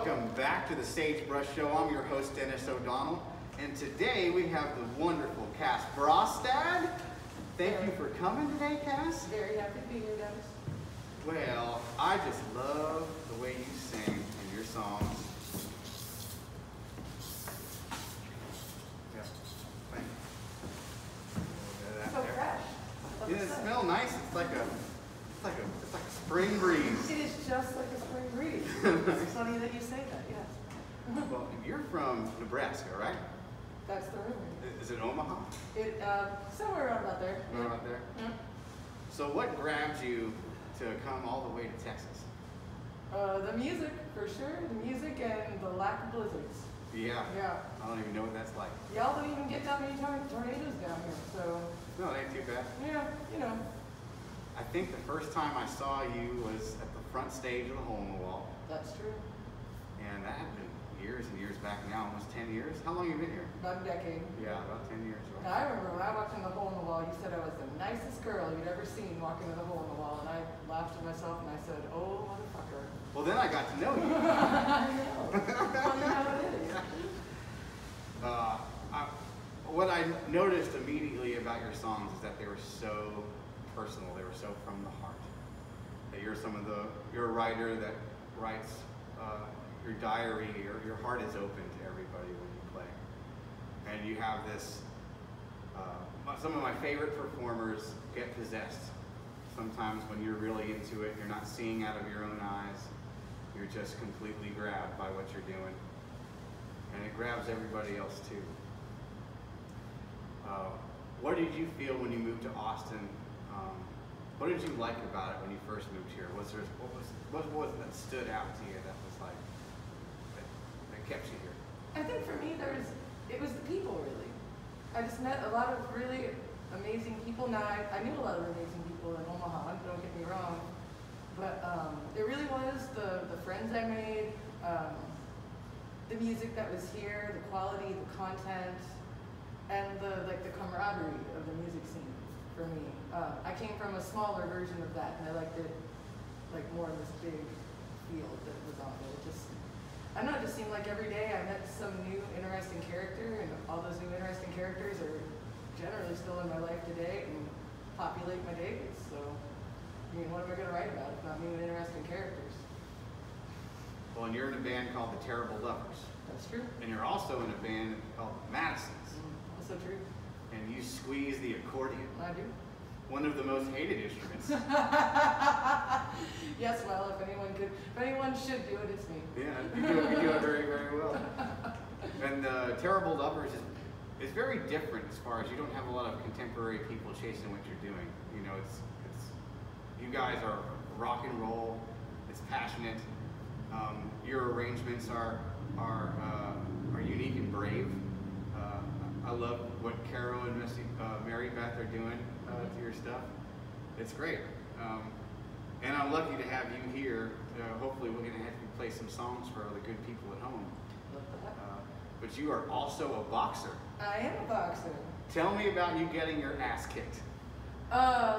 Welcome back to the Sagebrush Show. I'm your host, Dennis O'Donnell, and today we have the wonderful Cass Brostad. Thank you for coming today, Cass. Very happy to be here, Dennis. Well, I just love the way you sing in your songs. Yeah, thank you. So fresh. Doesn't it smell nice? It's like a spring breeze. It is just like a spring breeze. It's funny that you say that, yes. Well, you're from Nebraska, right? That's the rumor. Is it Omaha? Somewhere around about there. Around out there? Yeah. So what grabbed you to come all the way to Texas? The music, for sure. The music and the lack of blizzards. Yeah. Yeah. I don't even know what that's like. Y'all don't even get that many tornadoes down here, so. No, it ain't too bad. Yeah, you know. I think the first time I saw you was at the front stage of the Hole in the Wall. That's true. And that had been years and years back now, almost 10 years. How long have you been here? About a decade. Yeah, about 10 years. Right? Now, I remember when I walked in the Hole in the Wall, you said I was the nicest girl you'd ever seen walking in the Hole in the Wall, and I laughed to myself and I said, oh, motherfucker. Well, then I got to know you. I know. Funny how it is. What I noticed immediately about your songs is that they were so personal. They were so from the heart. That you're a writer that writes your diary. Your heart is open to everybody when you play. And you have this. Some of my favorite performers get possessed. Sometimes when you're really into it, you're not seeing out of your own eyes. You're just completely grabbed by what you're doing. And it grabs everybody else too. What did you feel when you moved to Austin? What did you like about it when you first moved here? What was it that stood out to you that was like that kept you here? I think for me it was the people really. I just met a lot of really amazing people. Now I knew a lot of amazing people in Omaha, don't get me wrong. But it really was the friends I made, the music that was here, the quality, the content, and the camaraderie of the music scene for me. I came from a smaller version of that, and I liked it like more of this big field that was on it. I don't know, it just seemed like every day I met some new interesting character, and all those new interesting characters are generally still in my life today and populate my days. So, I mean, what am I going to write about if not new and interesting characters? Well, and you're in a band called the Terrible Lovers. That's true. And you're also in a band called Madison's. Also true. And you squeeze the accordion. I do. One of the most hated instruments. Yes, well, if anyone should do it, it's me. Yeah, you do it very, very well. And Terrible Lovers is very different as far as you don't have a lot of contemporary people chasing what you're doing. You know, it's you guys are rock and roll. It's passionate. Your arrangements are unique and brave. I love what Carol and Mary Beth are doing to your stuff. It's great. And I'm lucky to have you here. Hopefully we're going to have you play some songs for the good people at home. But you are also a boxer. I am a boxer. Tell me about you getting your ass kicked.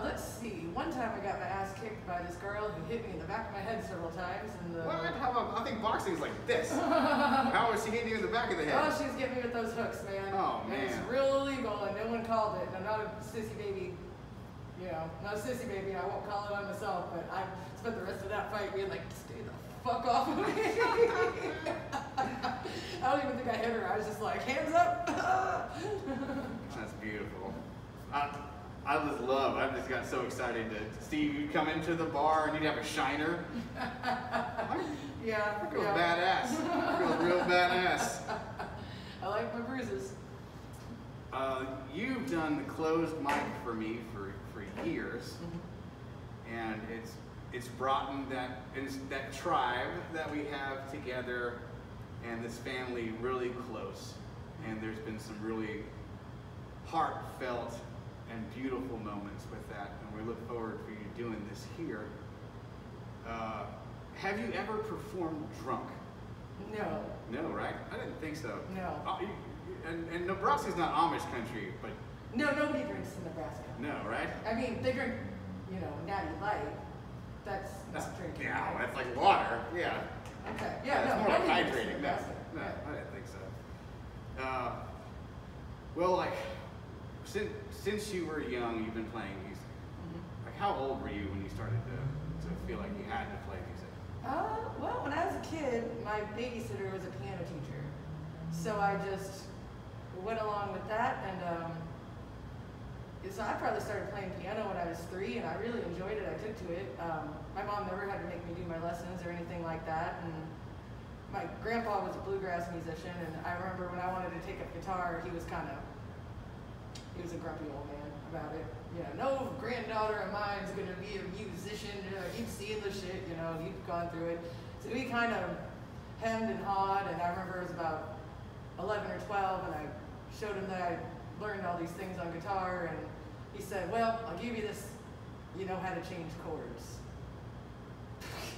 Let's see. One time I got my ass kicked by this girl who hit me in the back of my head several times. What? I think boxing is like this. How was she hitting you in the back of the head? Oh, she was getting me with those hooks, man. Oh, man. And it's real illegal, and no one called it. And I'm not a sissy baby. You know, not a sissy baby. I won't call it on myself, but I spent the rest of that fight being like, stay the fuck off of me. I don't even think I hit her. I was just like, hands up. That's beautiful. I just got so excited to see you come into the bar and you'd have a shiner. Yeah. I feel badass. I feel real badass. I like my bruises. You've done the closed mic for me for years, and it's brought in that tribe that we have together, and this family really close. And there's been some really heartfelt and beautiful moments with that, and we look forward for you doing this here. Have you ever performed drunk? No. No, right? I didn't think so. No. And Nebraska's not Amish country, but... No, nobody drinks in Nebraska. No, right? I mean, they drink, Natty Light. That's not drinking. Yeah, that's like water. Yeah. Okay. Yeah, it's no, more like nobody drinks hydrating. in No, Augusta. no, Yeah. I didn't think so. Well, like, since you were young, you've been playing music. Mm-hmm. Like, how old were you when you started to feel like you had to play music? Well, when I was a kid, my babysitter was a piano teacher. So I just went along with that, and so I probably started playing piano when I was 3, and I really enjoyed it. I took to it. My mom never had to make me do my lessons or anything like that, and my grandpa was a bluegrass musician, and I remember when I wanted to take up guitar, he was a grumpy old man about it. You know, no granddaughter of mine's gonna be a musician. You've seen the shit, you know, you've gone through it. So we kind of hemmed and hawed, and I remember it was about 11 or 12, and I showed him that I learned all these things on guitar, and he said, well, I'll give you this, you know how to change chords.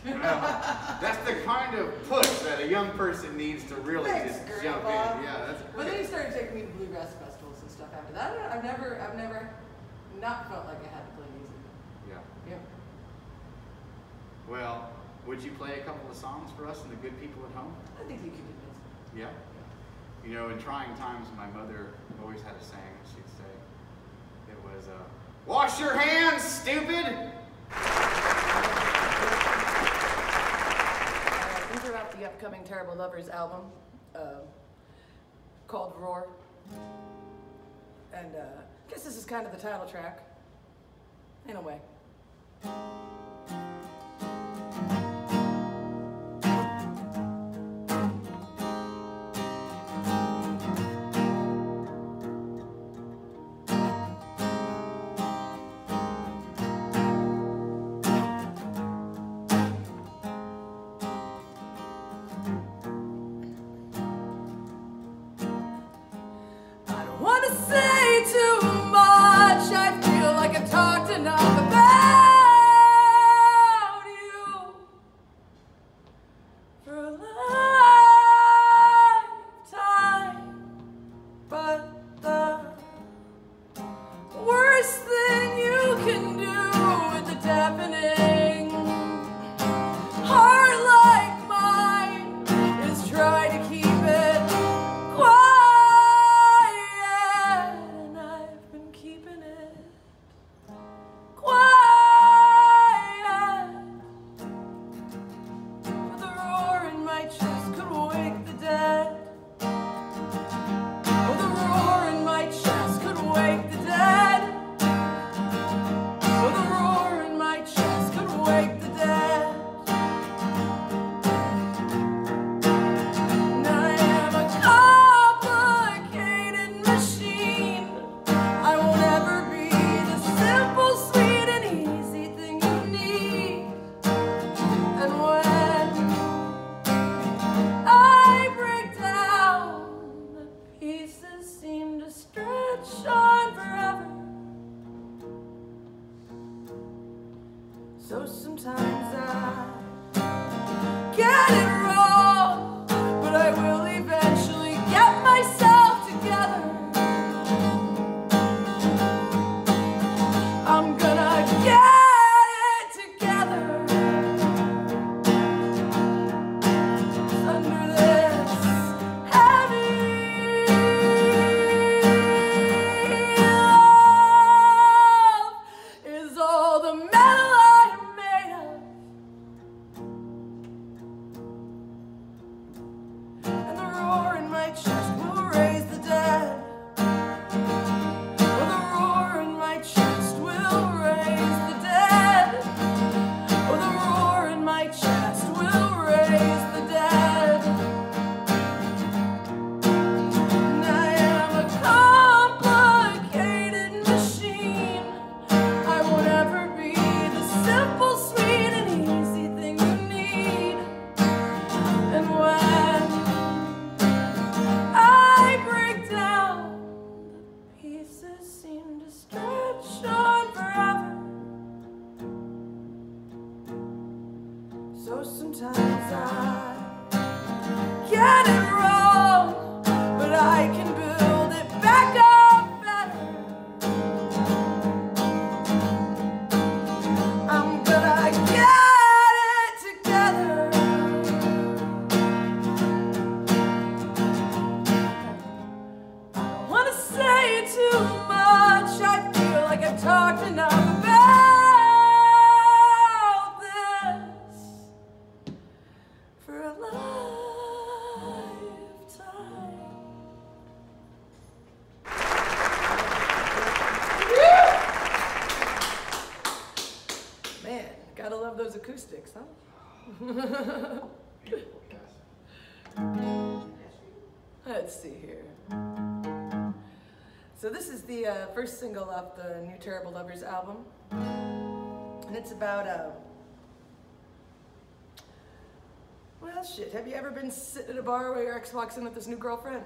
Well, that's the kind of push that a young person needs to really Thanks, just Grandpa. jump in. Yeah, that's great. But then he started taking me to bluegrass festivals and stuff after that. I've never not felt like I had to play music. Yeah. Yep. Well, would you play a couple of songs for us and the good people at home? I think you could do this. Yeah. You know, in trying times, my mother always had a saying. She'd say, it was, wash your hands, stupid! These are about the upcoming Terrible Lovers album called Roar. And I guess this is kind of the title track, in a way. So sometimes I get it wrong, but I will eventually get myself together. I'm gonna get it together. Under this heavy love is all the metal and the roar in my chest will raise the dead. Oh, the roar in my chest will raise the dead. Oh, the roar in my chest will raise the dead. And I am a complicated machine. I won't ever be the simple, sweet, and easy thing you need. And when I break down, the pieces seem to stretch on forever. So sometimes I get it wrong, but I can build it back up better. I'm gonna get it together. Let's see here. So this is the first single off the new Terrible Lovers album. And it's about, well, shit, have you ever been sitting at a bar where your ex walks in with his new girlfriend?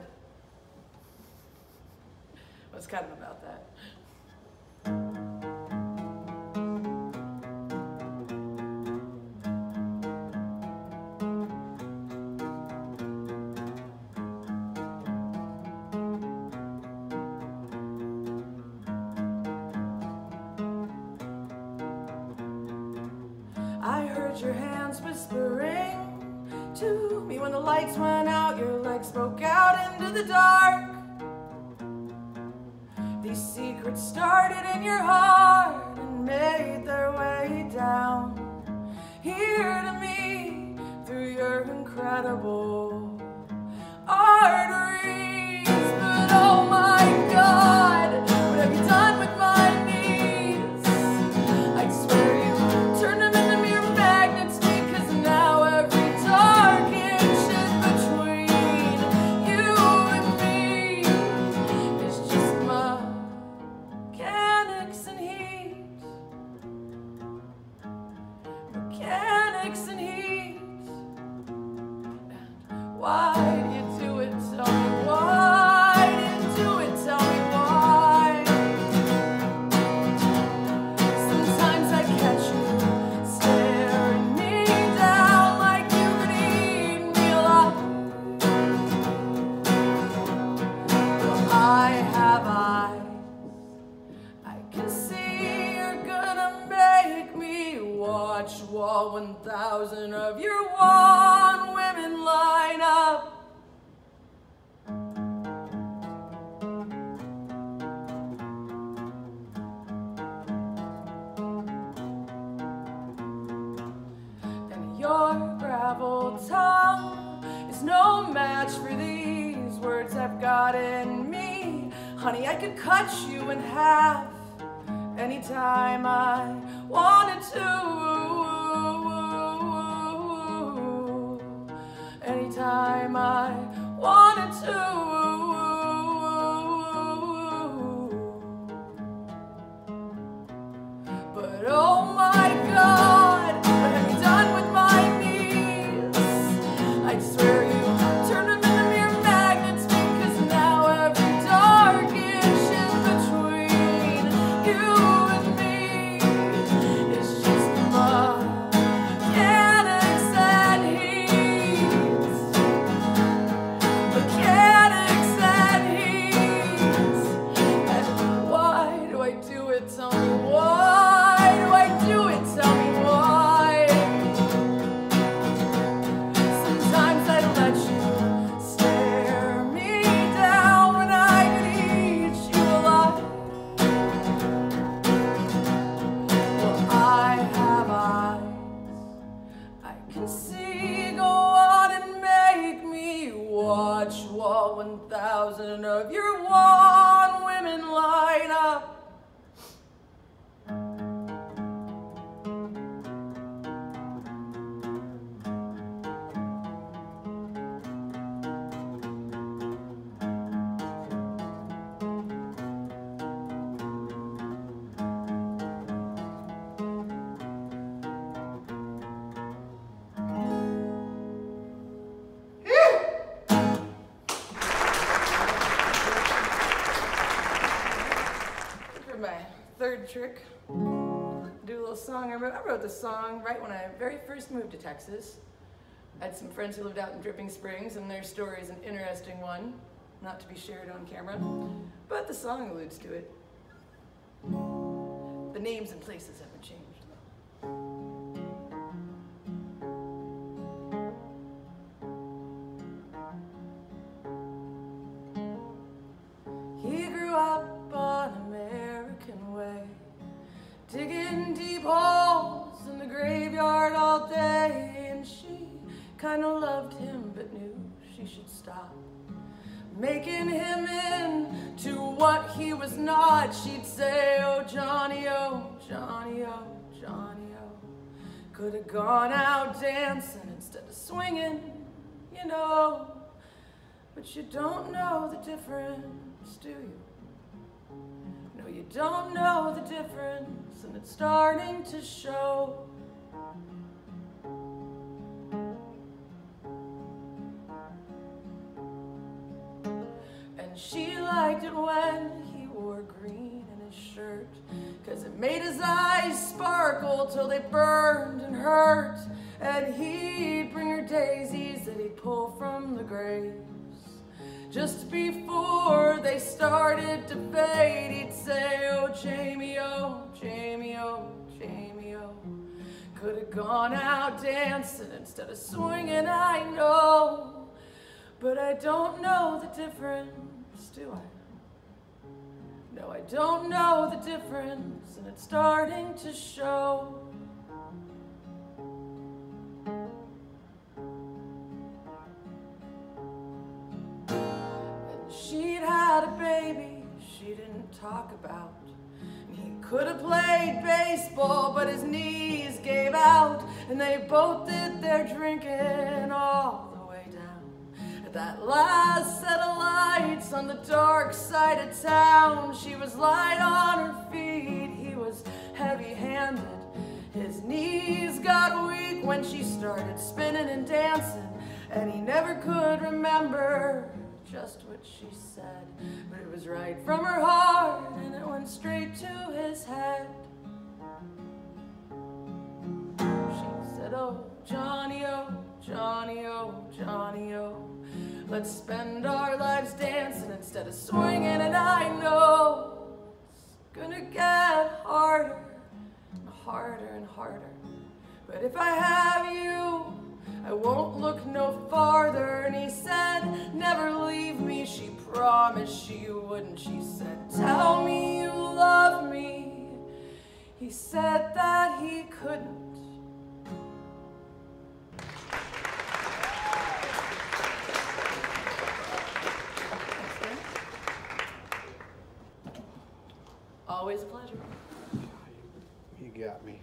Well, it's kind of about that. I heard your hands whispering to me when the lights went out. Your legs spoke out into the dark. These secrets started in your heart and made their way down here to me through your incredible arteries. But oh my God, what have you done with my knees? I swear you turned them into mere magnets, because now every dark inch in between you and me is just mechanics and heat. Mechanics and heat. And why do you do it? Tell me why do you do it? Tell me why. Sometimes I catch you staring me down like you could eat me alive. Well, I have eyes. I can see you're gonna make me watch wall 1,000 of your one women line up. And your gravel tongue is no match for these words I've got in me. Honey, I could cut you in half anytime I wanted to. Anytime I wanted to. But oh my God, what have you done with my knees? I swear you turned them into mere magnets, because now every dark inch in between you and me is just mechanics and heat. Mechanics and heat. And why do I do it? Tell me why do I do it? Tell me why. Sometimes I let you stare me down when I could eat you alive. Well, I have eyes I can see. Go on and make me watch wall 1,000 of your one women line up. For my third trick, do a little song. I wrote this song right when I very first moved to Texas. I had some friends who lived out in Dripping Springs, and their story is an interesting one, not to be shared on camera, but the song alludes to it. The names and places haven't changed, though. He grew up on American way, digging deep holes in the graveyard all day, and she kinda loved him but knew she should stop making him into what he was not. She'd say, oh Johnny, oh Johnny, oh Johnny, oh, Could have gone out dancing instead of swinging, you know. But you don't know the difference, do you? No, you don't know the difference, and it's starting to show. And she liked it when he wore green in his shirt, 'cause it made his eyes sparkle till they burned and hurt. And he'd bring her daisies that he'd pull from the graves. Just before they started to fade, he'd say, oh, Jamie, oh, Jamie, oh, Jamie, oh. Could have gone out dancing instead of swinging, I know. But I don't know the difference, do I? No, I don't know the difference, and it's starting to show. And she'd had a baby she didn't talk about. And he could have played baseball, but his knees gave out. And they both did their drinking all the way down. At that last set of lights on the dark side of town, she was light on her feet, he was heavy-handed. His knees got weak when she started spinning and dancing, and he never could remember just what she said. But it was right from her heart, and it went straight to his head. She said, oh, Johnny, oh, Johnny, oh, Johnny, oh. Let's spend our lives dancing instead of swinging, and I know it's gonna get harder and harder and harder. But if I have you, I won't look no farther. And he said, never leave me. She promised she wouldn't. She said, tell me you love me. He said that he couldn't. Always a pleasure. You got me.